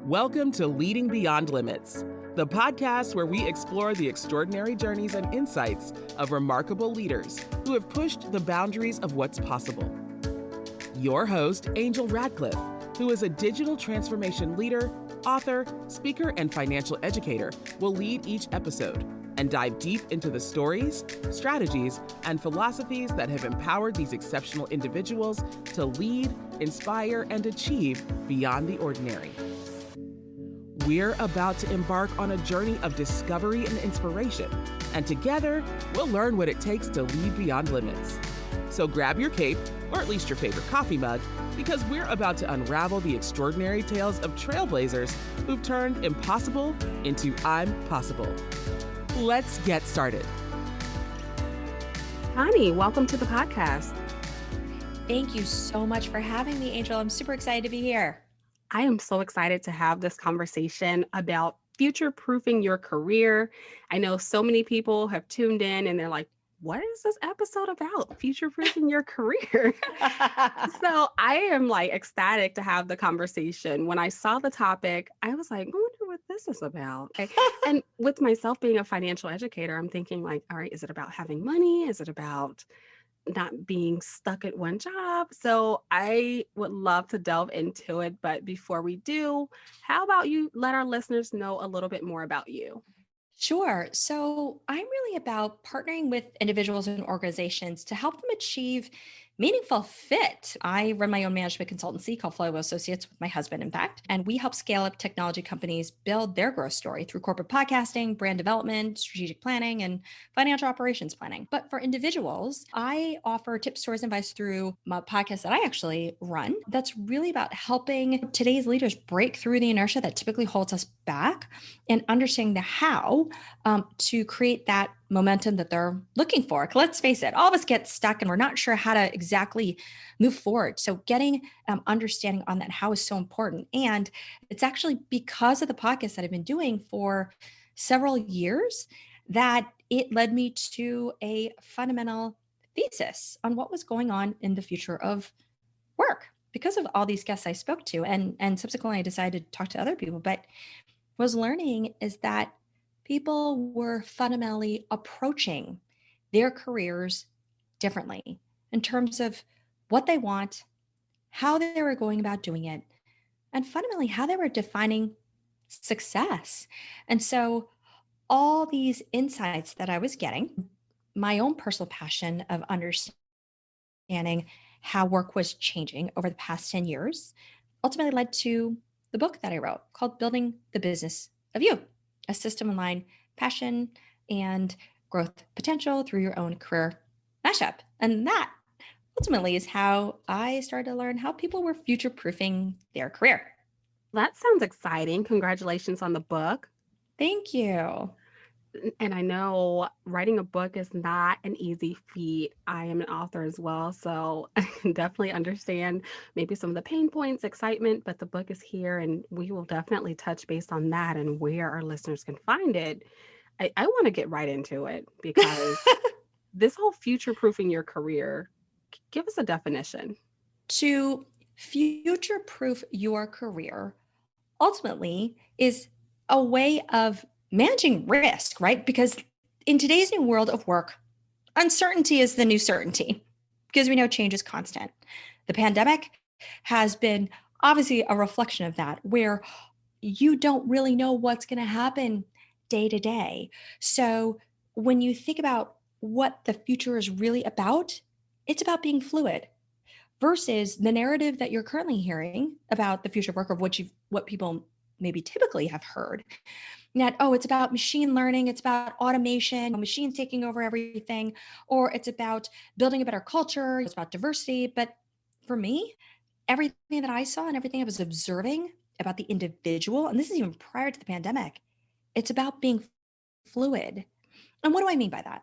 Welcome to Leading Beyond Limits, the podcast where we explore the extraordinary journeys and insights of remarkable leaders who have pushed the boundaries of what's possible. Your host, Angel Radcliffe, who is a digital transformation leader, author, speaker, and financial educator, will lead each episode and dive deep into the stories, strategies, and philosophies that have empowered these exceptional individuals to lead, inspire, and achieve beyond the ordinary. We're about to embark on a journey of discovery and inspiration, and together, we'll learn what it takes to lead beyond limits. So grab your cape, or at least your favorite coffee mug, because we're about to unravel the extraordinary tales of trailblazers who've turned impossible into I'm possible. Let's get started. Connie, welcome to the podcast. Thank you so much for having me, Angel. I'm super excited to be here. I am so excited to have this conversation about future-proofing your career. I know so many people have tuned in and they're like, what is this episode about? Future-proofing your career. So I am ecstatic to have the conversation. When I saw the topic, I was like, I wonder what this is about. And with myself being a financial educator, I'm thinking all right, is it about having money? Is it about not being stuck at one job? So I would love to delve into it. But before we do, how about you let our listeners know a little bit more about you? Sure. So I'm really about partnering with individuals and organizations to help them achieve meaningful fit. I run my own management consultancy called Flywheel Associates with my husband, in fact, and we help scale up technology companies build their growth story through corporate podcasting, brand development, strategic planning, and financial operations planning. But for individuals, I offer tips, stories, and advice through my podcast that I actually run. That's really about helping today's leaders break through the inertia that typically holds us back and understanding the how to create that momentum that they're looking for. Let's face it, all of us get stuck and we're not sure how to exactly move forward. So getting understanding on that how is so important. And it's actually because of the podcast that I've been doing for several years that it led me to a fundamental thesis on what was going on in the future of work because of all these guests I spoke to. And subsequently I decided to talk to other people. But what I was learning is that people were fundamentally approaching their careers differently in terms of what they want, how they were going about doing it, and fundamentally how they were defining success. And so all these insights that I was getting, my own personal passion of understanding how work was changing over the past 10 years, ultimately led to the book that I wrote called Building the Business of You, a system align passion and growth potential through your own career mashup. And that ultimately is how I started to learn how people were future-proofing their career. That sounds exciting. Congratulations on the book. Thank you. And I know writing a book is not an easy feat. I am an author as well, so I can definitely understand maybe some of the pain points, excitement, but the book is here and we will definitely touch base on that and where our listeners can find it. I want to get right into it because this whole future-proofing your career, give us a definition. To future-proof your career ultimately is a way of managing risk, right? Because in today's new world of work, uncertainty is the new certainty because we know change is constant. The pandemic has been obviously a reflection of that, where you don't really know what's going to happen day to day. So when you think about what the future is really about, it's about being fluid versus the narrative that you're currently hearing about the future of work, of what people maybe typically have heard. That, it's about machine learning, it's about automation, machines taking over everything, or it's about building a better culture, it's about diversity. But for me, everything that I saw and everything I was observing about the individual, and this is even prior to the pandemic, it's about being fluid. And what do I mean by that?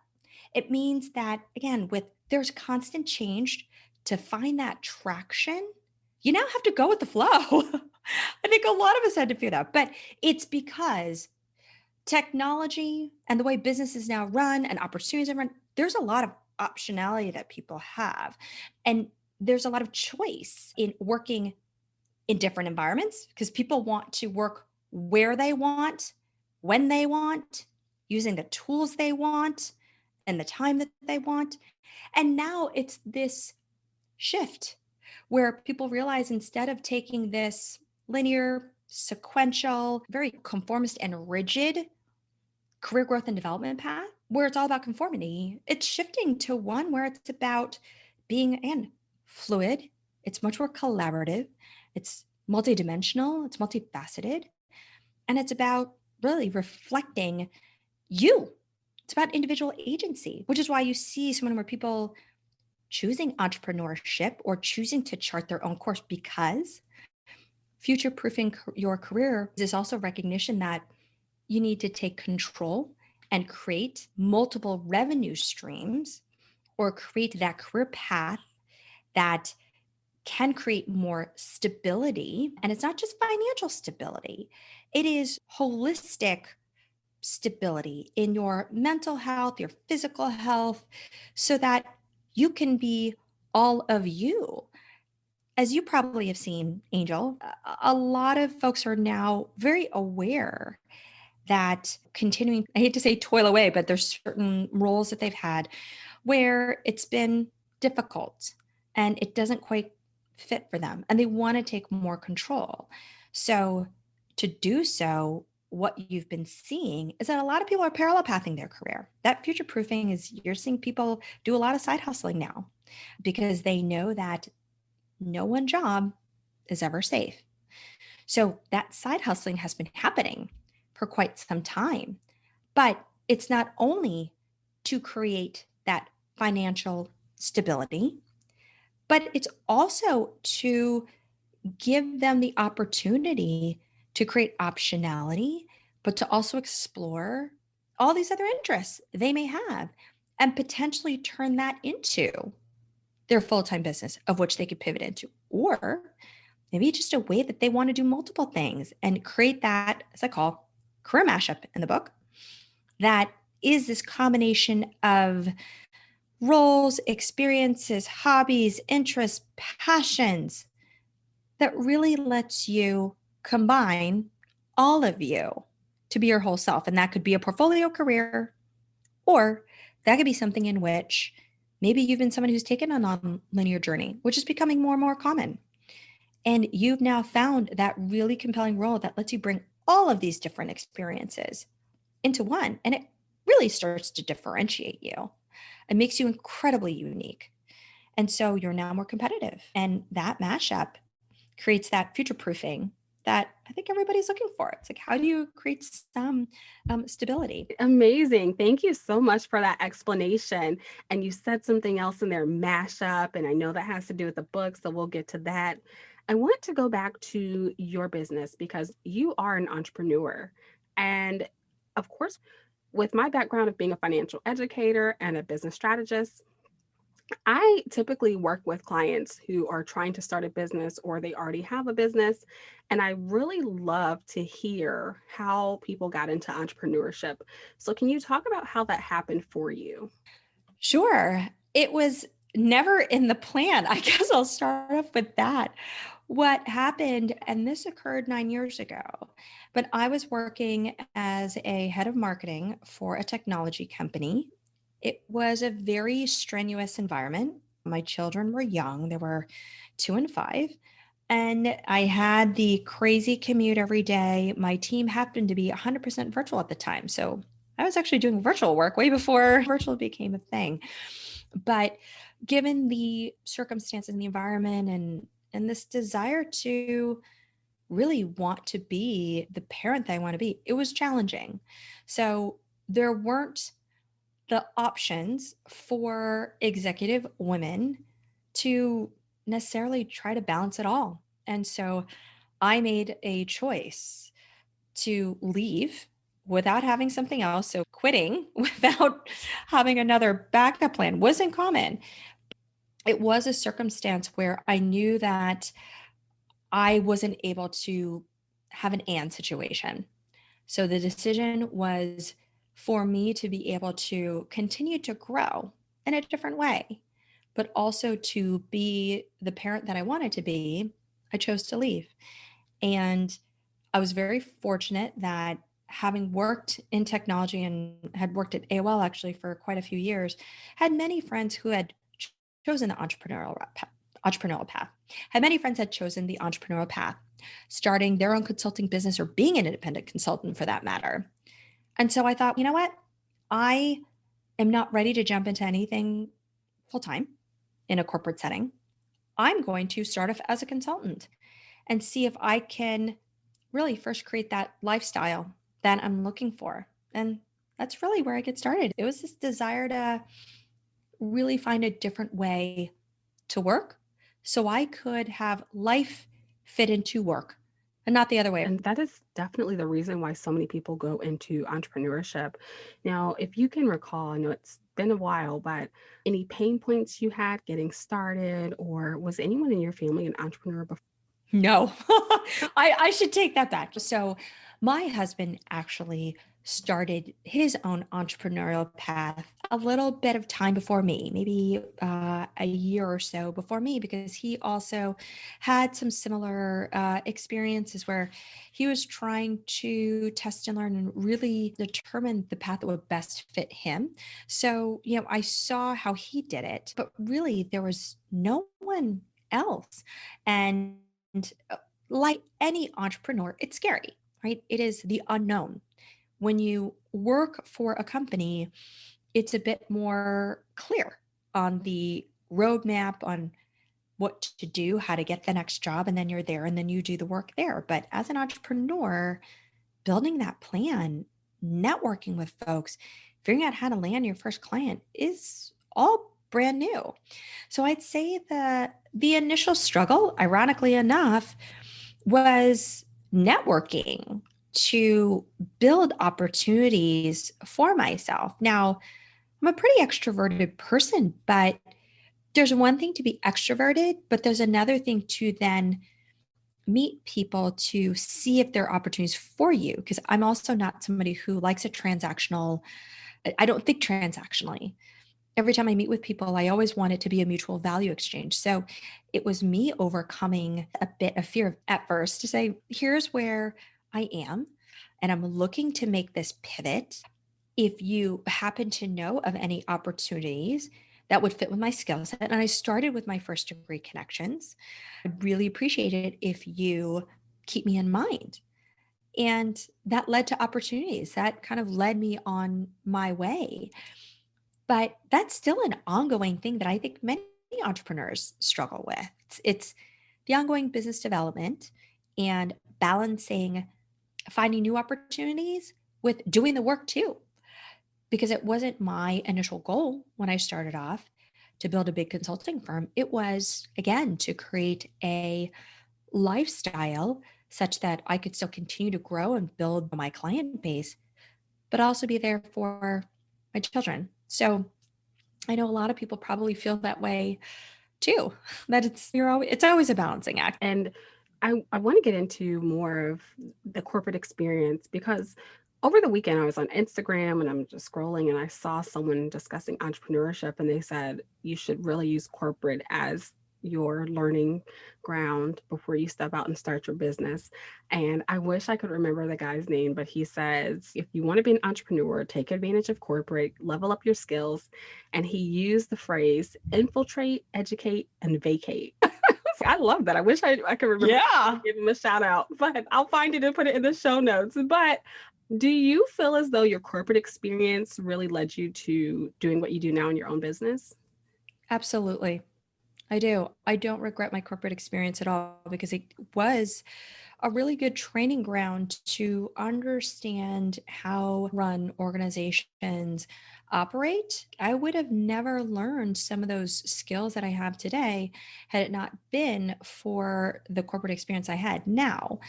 It means that, again, there's constant change, to find that traction, you now have to go with the flow. I think a lot of us had to feel that, but it's because technology and the way businesses now run and opportunities are run, there's a lot of optionality that people have. And there's a lot of choice in working in different environments because people want to work where they want, when they want, using the tools they want, and the time that they want. And now it's this shift where people realize instead of taking this linear, sequential, very conformist and rigid career growth and development path where it's all about conformity, it's shifting to one where it's about being fluid. It's much more collaborative. It's multidimensional. It's multifaceted. And it's about really reflecting you. It's about individual agency, which is why you see so many more people choosing entrepreneurship or choosing to chart their own course, because future proofing your career is also recognition that you need to take control and create multiple revenue streams or create that career path that can create more stability. And it's not just financial stability, it is holistic stability in your mental health, your physical health, so that you can be all of you. As you probably have seen, Angel, a lot of folks are now very aware that continuing, I hate to say toil away, but there's certain roles that they've had where it's been difficult and it doesn't quite fit for them and they want to take more control. So to do so, what you've been seeing is that a lot of people are parallel pathing their career. That future proofing is you're seeing people do a lot of side hustling now because they know that no one job is ever safe. So that side hustling has been happening for quite some time, but it's not only to create that financial stability, but it's also to give them the opportunity to create optionality, but to also explore all these other interests they may have and potentially turn that into their full-time business of which they could pivot into, or maybe just a way that they want to do multiple things and create that, as I call career mashup in the book, that is this combination of roles, experiences, hobbies, interests, passions that really lets you combine all of you to be your whole self. And that could be a portfolio career, or that could be something in which maybe you've been someone who's taken a non-linear journey, which is becoming more and more common. And you've now found that really compelling role that lets you bring all of these different experiences into one. And it really starts to differentiate you. It makes you incredibly unique. And so you're now more competitive. And that mashup creates that future proofing that I think everybody's looking for. It's like, how do you create some stability? Amazing. Thank you so much for that explanation. And you said something else in there, mashup. And I know that has to do with the book. So we'll get to that. I want to go back to your business because you are an entrepreneur. And of course, with my background of being a financial educator and a business strategist, I typically work with clients who are trying to start a business or they already have a business. And I really love to hear how people got into entrepreneurship. So, can you talk about how that happened for you? Sure. It was never in the plan. I guess I'll start off with that. What happened, and this occurred 9 years ago, but I was working as a head of marketing for a technology company. It was a very strenuous environment. My children were young, they were 2 and 5. And I had the crazy commute every day. My team happened to be 100% virtual at the time. So I was actually doing virtual work way before virtual became a thing. But given the circumstances and the environment and this desire to really want to be the parent that I want to be, it was challenging. So there weren't the options for executive women to necessarily try to balance it all. And so I made a choice to leave without having something else. So quitting without having another backup plan wasn't common. It was a circumstance where I knew that I wasn't able to have an and situation. So the decision was for me to be able to continue to grow in a different way, but also to be the parent that I wanted to be I chose to leave. And I was very fortunate that having worked in technology and had worked at AOL actually for quite a few years, had many friends who had chosen the entrepreneurial path. Had many friends had chosen the entrepreneurial path, starting their own consulting business or being an independent consultant for that matter. And so I thought, you know what? I am not ready to jump into anything full time in a corporate setting. I'm going to start off as a consultant and see if I can really first create that lifestyle that I'm looking for. And that's really where I get started. It was this desire to really find a different way to work so I could have life fit into work and not the other way. And that is definitely the reason why so many people go into entrepreneurship. Now, if you can recall, I know it's been a while, but any pain points you had getting started, or was anyone in your family an entrepreneur before? No, I should take that back. So, my husband actually started his own entrepreneurial path a little bit of time before me, maybe a year or so before me, because he also had some similar experiences where he was trying to test and learn and really determine the path that would best fit him. So, I saw how he did it, but really there was no one else. And like any entrepreneur, it's scary, right? It is the unknown. When you work for a company, it's a bit more clear on the roadmap on what to do, how to get the next job, and then you're there and then you do the work there. But as an entrepreneur, building that plan, networking with folks, figuring out how to land your first client is all brand new. So I'd say that the initial struggle, ironically enough, was networking to build opportunities for myself. Now, I'm a pretty extroverted person, but there's one thing to be extroverted, but there's another thing to then meet people to see if there are opportunities for you. Because I'm also not somebody who likes a transactional, I don't think transactionally. Every time I meet with people, I always want it to be a mutual value exchange. So it was me overcoming a bit of fear at first to say, here's where I am, and I'm looking to make this pivot. If you happen to know of any opportunities that would fit with my skill set, and I started with my first degree connections, I'd really appreciate it if you keep me in mind. And that led to opportunities that kind of led me on my way. But that's still an ongoing thing that I think many entrepreneurs struggle with. It's the ongoing business development and balancing finding new opportunities with doing the work too. Because it wasn't my initial goal when I started off to build a big consulting firm. It was, again, to create a lifestyle such that I could still continue to grow and build my client base, but also be there for my children. So I know a lot of people probably feel that way too, that it's always a balancing act. And I want to get into more of the corporate experience because over the weekend I was on Instagram and I'm just scrolling and I saw someone discussing entrepreneurship and they said you should really use corporate as your learning ground before you step out and start your business. And I wish I could remember the guy's name, but he says, if you want to be an entrepreneur, take advantage of corporate, level up your skills. And he used the phrase infiltrate, educate, and vacate. I love that. I wish I could remember to give him a shout out, but I'll find it and put it in the show notes. But do you feel as though your corporate experience really led you to doing what you do now in your own business? Absolutely. I do. I don't regret my corporate experience at all because it was a really good training ground to understand how run organizations operate. I would have never learned some of those skills that I have today had it not been for the corporate experience I had. Now,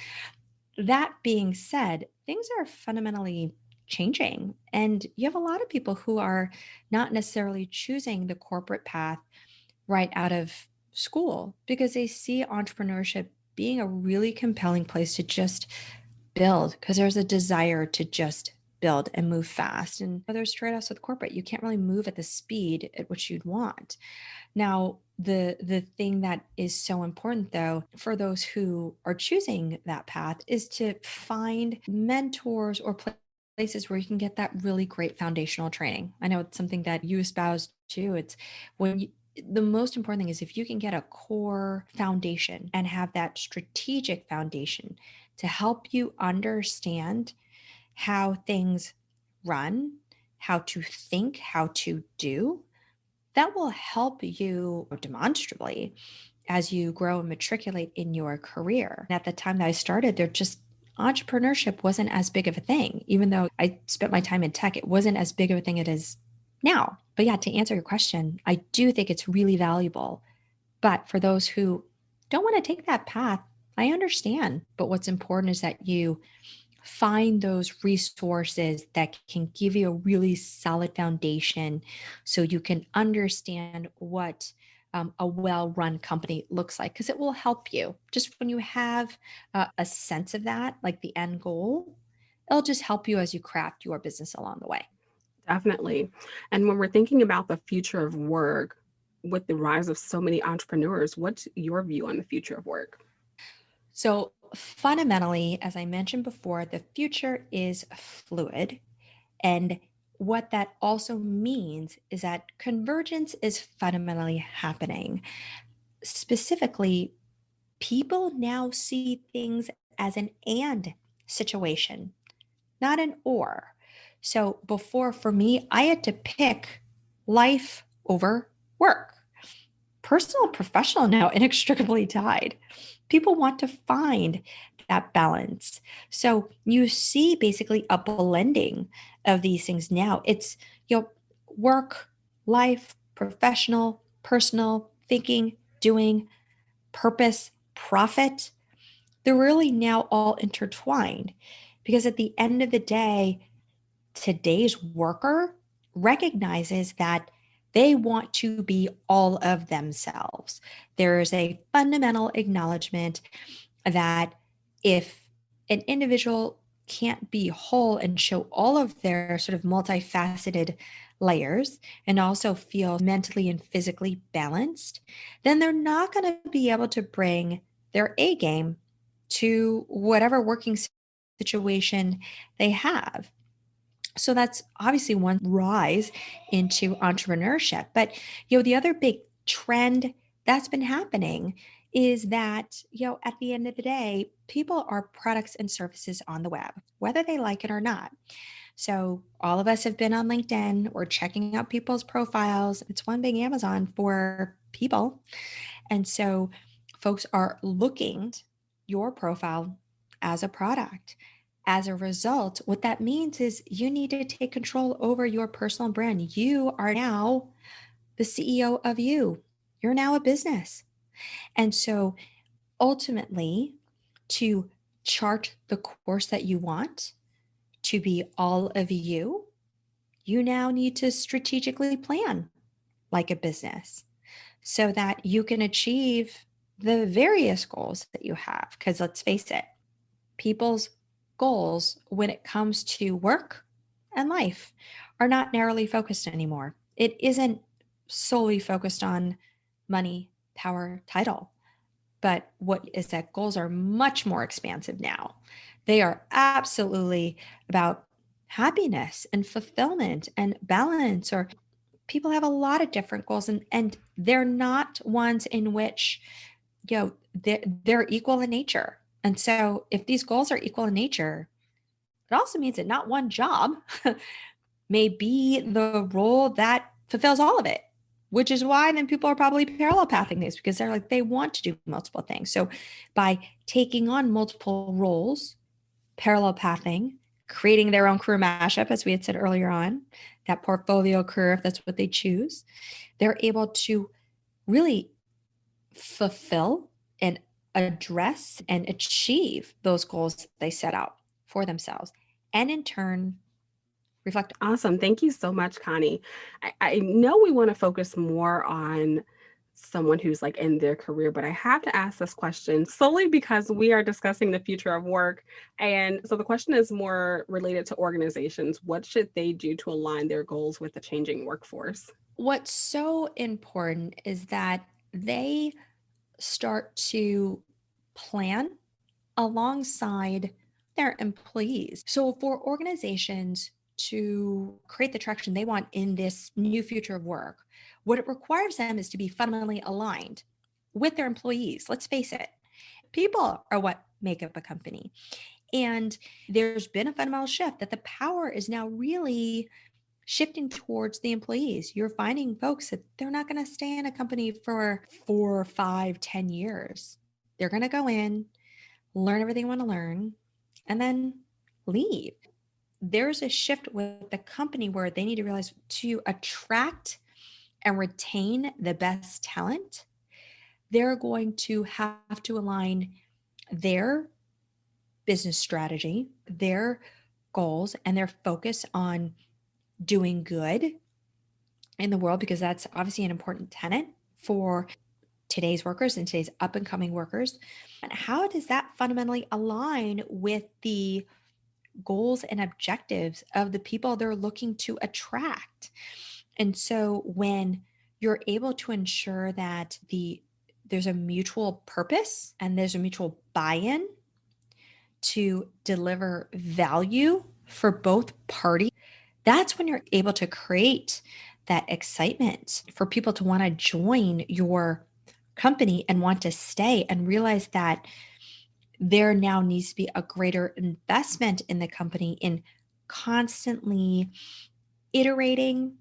that being said, things are fundamentally changing, and you have a lot of people who are not necessarily choosing the corporate path right out of school because they see entrepreneurship being a really compelling place to just build because there's a desire to just build and move fast. And there's trade-offs with corporate. You can't really move at the speed at which you'd want. Now, the thing that is so important though, for those who are choosing that path is to find mentors or places where you can get that really great foundational training. I know it's something that you espouse too. It's when you, the most important thing is if you can get a core foundation and have that strategic foundation to help you understand how things run, how to think, how to do, that will help you demonstrably as you grow and matriculate in your career. And at the time that I started, entrepreneurship wasn't as big of a thing. Even though I spent my time in tech, it wasn't as big of a thing it is now. But yeah, to answer your question, I do think it's really valuable. But for those who don't want to take that path, I understand. But what's important is that you find those resources that can give you a really solid foundation so you can understand what a well-run company looks like, because it will help you. Just when you have a sense of that, like the end goal, it'll just help you as you craft your business along the way. Definitely. And when we're thinking about the future of work, with the rise of so many entrepreneurs, what's your view on the future of work? So fundamentally, as I mentioned before, the future is fluid. And what that also means is that convergence is fundamentally happening. Specifically, people now see things as an and situation, not an or. So before, for me, I had to pick life over work. Personal and professional now inextricably tied. People want to find that balance. So you see basically a blending of these things now. It's, work, life, professional, personal, thinking, doing, purpose, profit. They're really now all intertwined because at the end of the day, today's worker recognizes that they want to be all of themselves. There is a fundamental acknowledgement that if an individual can't be whole and show all of their sort of multifaceted layers and also feel mentally and physically balanced, then they're not going to be able to bring their A game to whatever working situation they have. So that's obviously one rise into entrepreneurship. But, the other big trend that's been happening is that, at the end of the day, people are products and services on the web, whether they like it or not. So all of us have been on LinkedIn or checking out people's profiles. It's one big Amazon for people. And so folks are looking at your profile as a product. As a result, what that means is you need to take control over your personal brand. You are now the CEO of you. You're now a business. And so ultimately, to chart the course that you want to be all of you, you now need to strategically plan like a business so that you can achieve the various goals that you have. Because let's face it, people's goals when it comes to work and life are not narrowly focused anymore. It isn't solely focused on money, power, title. But what is that goals are much more expansive now. They are absolutely about happiness and fulfillment and balance, or people have a lot of different goals and they're not ones in which, they're equal in nature. And so if these goals are equal in nature, it also means that not one job may be the role that fulfills all of it, which is why then people are probably parallel pathing this because they're like, they want to do multiple things. So by taking on multiple roles, parallel pathing, creating their own career mashup, as we had said earlier on, that portfolio career, if that's what they choose, they're able to really fulfill and address and achieve those goals they set out for themselves. And in turn, reflect. Awesome. Thank you so much, Connie. I know we want to focus more on someone who's like in their career, but I have to ask this question solely because we are discussing the future of work. And so the question is more related to organizations. What should they do to align their goals with the changing workforce? What's so important is that they start to plan alongside their employees. So, for organizations to create the traction they want in this new future of work, what it requires them is to be fundamentally aligned with their employees. Let's face it, people are what make up a company. And there's been a fundamental shift that the power is now really shifting towards the employees. You're finding folks that they're not going to stay in a company for 4, 5, 10 years. They're going to go in, learn everything they want to learn, and then leave. There's a shift with the company where they need to realize to attract and retain the best talent, they're going to have to align their business strategy, their goals, and their focus on doing good in the world, because that's obviously an important tenet for today's workers and today's up and coming workers. And how does that fundamentally align with the goals and objectives of the people they're looking to attract? And so when you're able to ensure that there's a mutual purpose and there's a mutual buy-in to deliver value for both parties, that's when you're able to create that excitement for people to want to join your company and want to stay, and realize that there now needs to be a greater investment in the company in constantly iterating,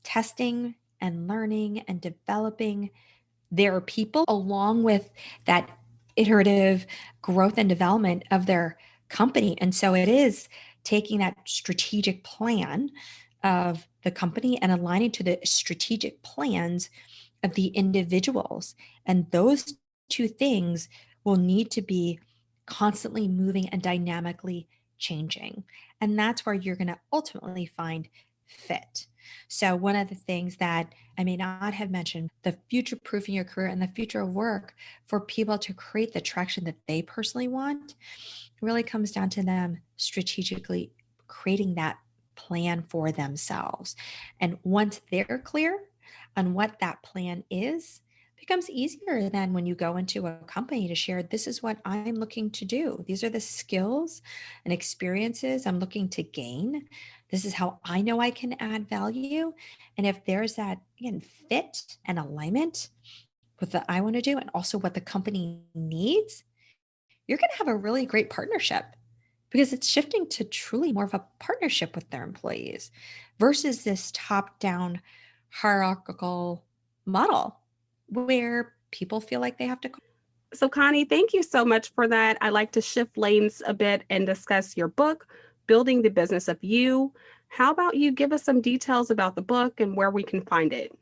testing, and learning and developing their people, along with that iterative growth and development of their company. And so it is taking that strategic plan of the company and aligning to the strategic plans of the individuals. And those two things will need to be constantly moving and dynamically changing. And that's where you're going to ultimately find fit. So, one of the things that I may not have mentioned, the future proofing your career and the future of work for people to create the traction that they personally want, really comes down to them strategically creating that plan for themselves. And once they're clear on what that plan is, it becomes easier than when you go into a company to share, this is what I'm looking to do. These are the skills and experiences I'm looking to gain. This is how I know I can add value. And if there's that, again, fit and alignment with what I want to do and also what the company needs, you're going to have a really great partnership, because it's shifting to truly more of a partnership with their employees versus this top-down hierarchical model where people feel like they have to. So, Connie, thank you so much for that. I'd like to shift lanes a bit and discuss your book, Building the Business of You. How about you give us some details about the book and where we can find it?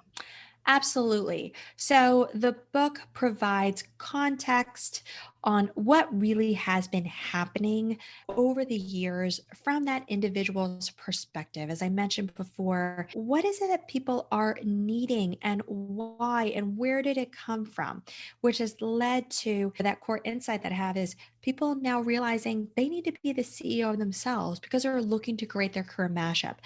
Absolutely. So the book provides context on what really has been happening over the years from that individual's perspective. As I mentioned before, what is it that people are needing and why, and where did it come from? Which has led to that core insight that I have is people now realizing they need to be the CEO of themselves because they're looking to create their career mashup.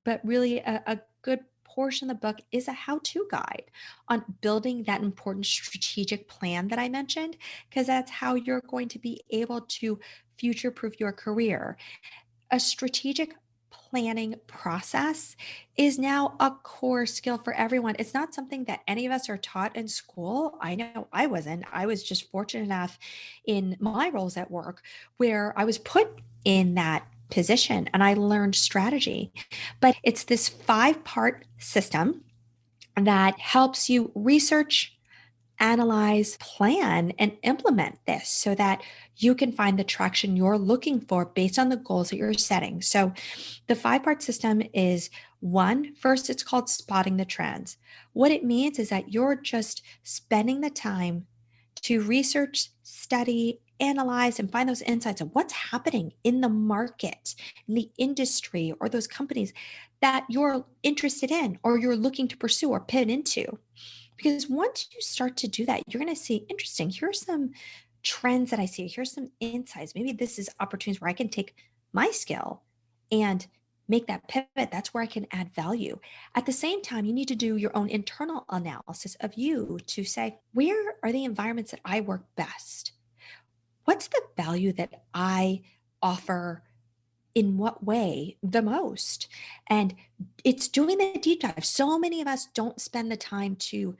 But really, a good portion of the book is a how-to guide on building that important strategic plan that I mentioned, because that's how you're going to be able to future-proof your career. A strategic planning process is now a core skill for everyone. It's not something that any of us are taught in school. I know I wasn't. I was just fortunate enough in my roles at work where I was put in that position and I learned strategy. But it's this 5-part system that helps you research, analyze, plan, and implement this so that you can find the traction you're looking for based on the goals that you're setting. So the 5-part system is first, it's called spotting the trends. What it means is that you're just spending the time to research, study, analyze, and find those insights of what's happening in the market, in the industry, or those companies that you're interested in or you're looking to pursue or pivot into. Because once you start to do that, you're going to see, interesting, here's some trends that I see. Here's some insights. Maybe this is opportunities where I can take my skill and make that pivot. That's where I can add value. At the same time, you need to do your own internal analysis of you to say, where are the environments that I work best? What's the value that I offer in what way the most? And it's doing the deep dive. So many of us don't spend the time to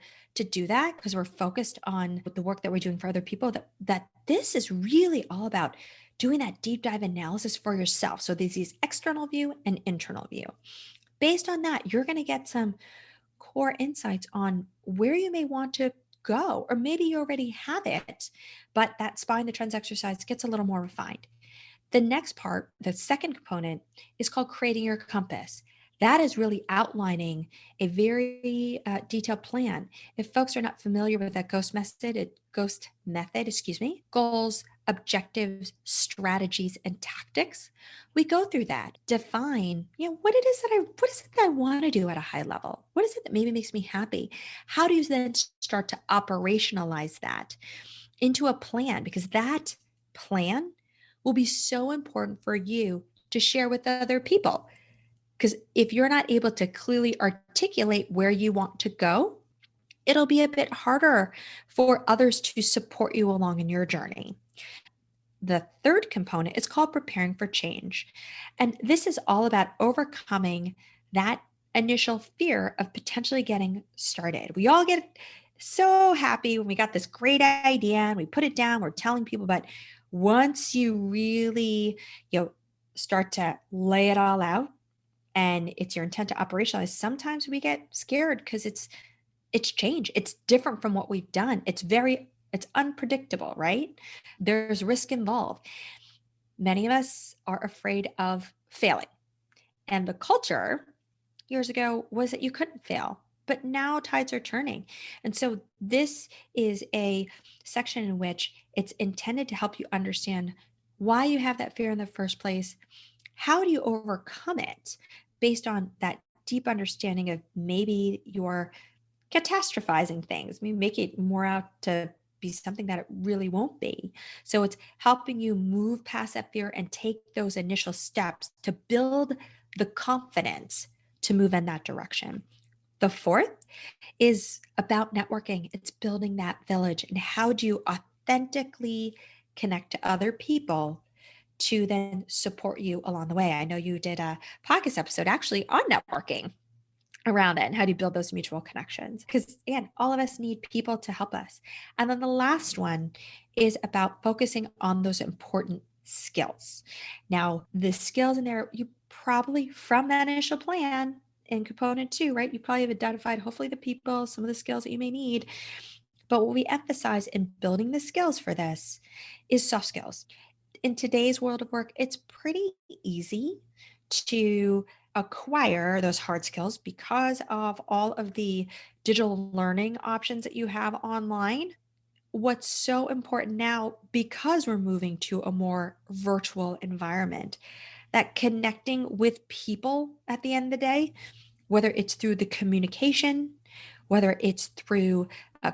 do that because we're focused on the work that we're doing for other people, that this is really all about doing that deep dive analysis for yourself. So there's these external view and internal view. Based on that, you're going to get some core insights on where you may want to go, or maybe you already have it, but that spine the trends exercise gets a little more refined. The next part, the second component, is called creating your compass. That is really outlining a very detailed plan. If folks are not familiar with that ghost method, goals, objectives, strategies, and tactics, we go through that. Define, what is it that I want to do at a high level? What is it that maybe makes me happy? How do you then start to operationalize that into a plan? Because that plan will be so important for you to share with other people. Because if you're not able to clearly articulate where you want to go, it'll be a bit harder for others to support you along in your journey. The third component is called preparing for change. And this is all about overcoming that initial fear of potentially getting started. We all get so happy when we got this great idea and we put it down, we're telling people, but once you really, start to lay it all out and it's your intent to operationalize, sometimes we get scared because it's change. It's different from what we've done. It's unpredictable, right? There's risk involved. Many of us are afraid of failing. And the culture years ago was that you couldn't fail, but now tides are turning. And so this is a section in which it's intended to help you understand why you have that fear in the first place. How do you overcome it based on that deep understanding of maybe you're catastrophizing things, make it more out to be something that it really won't be. So it's helping you move past that fear and take those initial steps to build the confidence to move in that direction. The fourth is about networking. It's building that village, and how do you authentically connect to other people to then support you along the way. I know you did a podcast episode actually on networking around it and how do you build those mutual connections, because again, all of us need people to help us. And then the last one is about focusing on those important skills. Now, the skills in there, you probably, from that initial plan in component 2, right, you probably have identified hopefully the people, some of the skills that you may need. But what we emphasize in building the skills for this is soft skills. In today's world of work, it's pretty easy to acquire those hard skills because of all of the digital learning options that you have online. What's so important now, because we're moving to a more virtual environment, that connecting with people at the end of the day, whether it's through the communication, whether it's through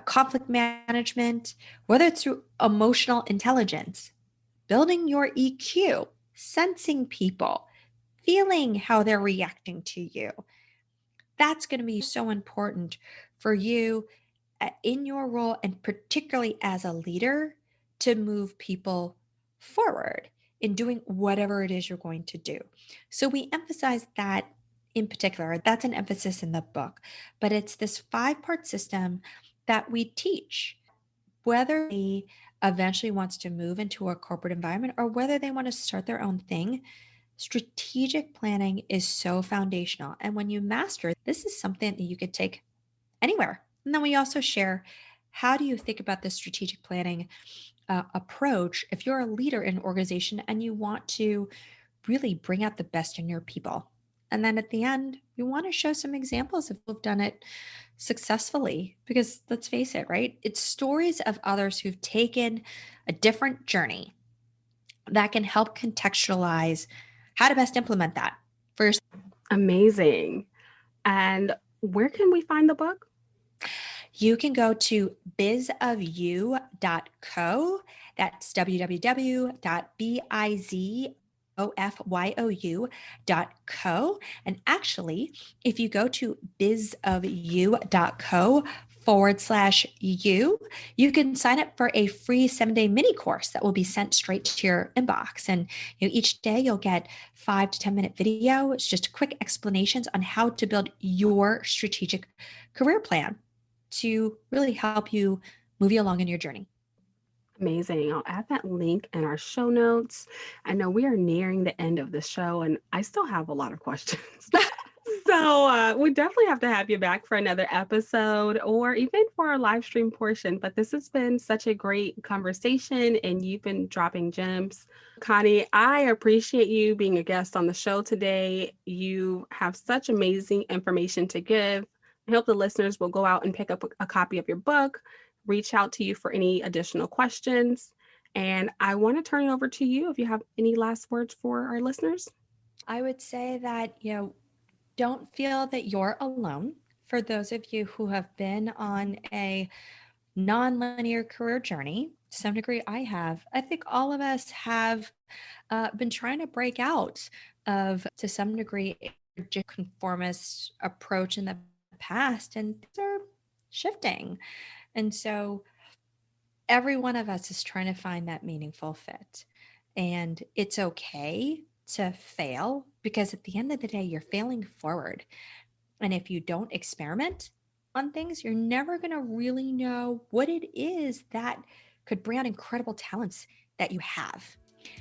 conflict management, whether it's through emotional intelligence, building your EQ, sensing people, feeling how they're reacting to you. That's going to be so important for you in your role, and particularly as a leader, to move people forward in doing whatever it is you're going to do. So we emphasize that in particular. That's an emphasis in the book, but it's this 5-part system that we teach, whether they eventually wants to move into a corporate environment or whether they want to start their own thing. Strategic planning is so foundational. And when you master it, this is something that you could take anywhere. And then we also share, how do you think about this strategic planning approach if you're a leader in an organization and you want to really bring out the best in your people? And then at the end, you want to show some examples of who've done it successfully, because let's face it, right? It's stories of others who've taken a different journey that can help contextualize how to best implement that for yourself. Amazing. And where can we find the book? you can go to bizofyou.co. That's www.bizofyou.co. And actually, if you go to bizofyou.co/you, you can sign up for a free 7-day mini course that will be sent straight to your inbox. And each day you'll get 5 to 10-minute video. It's just quick explanations on how to build your strategic career plan to really help you move you along in your journey. Amazing. I'll add that link in our show notes. I know we are nearing the end of the show and I still have a lot of questions. So we definitely have to have you back for another episode or even for our live stream portion. But this has been such a great conversation and you've been dropping gems. Connie, I appreciate you being a guest on the show today. You have such amazing information to give. I hope the listeners will go out and pick up a copy of your book, reach out to you for any additional questions. And I want to turn it over to you if you have any last words for our listeners. I would say that, don't feel that you're alone. For those of you who have been on a non-linear career journey, to some degree I have. I think all of us have been trying to break out of, to some degree, a conformist approach in the past, and things are shifting. And so every one of us is trying to find that meaningful fit. And it's okay to fail, because at the end of the day, you're failing forward. And if you don't experiment on things, you're never going to really know what it is that could bring out incredible talents that you have.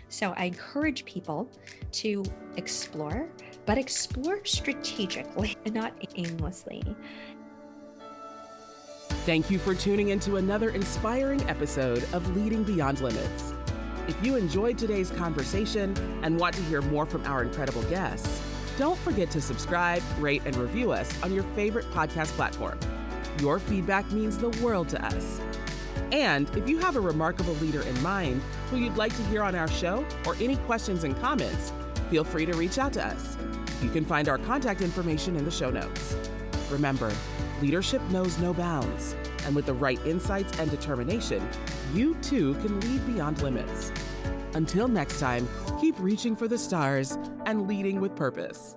So I encourage people to explore, but explore strategically and not aimlessly. Thank you for tuning into another inspiring episode of Leading Beyond Limits. If you enjoyed today's conversation and want to hear more from our incredible guests, don't forget to subscribe, rate, and review us on your favorite podcast platform. Your feedback means the world to us. And if you have a remarkable leader in mind who you'd like to hear on our show or any questions and comments, feel free to reach out to us. You can find our contact information in the show notes. Remember, leadership knows no bounds, and with the right insights and determination, you too can lead beyond limits. Until next time, keep reaching for the stars and leading with purpose.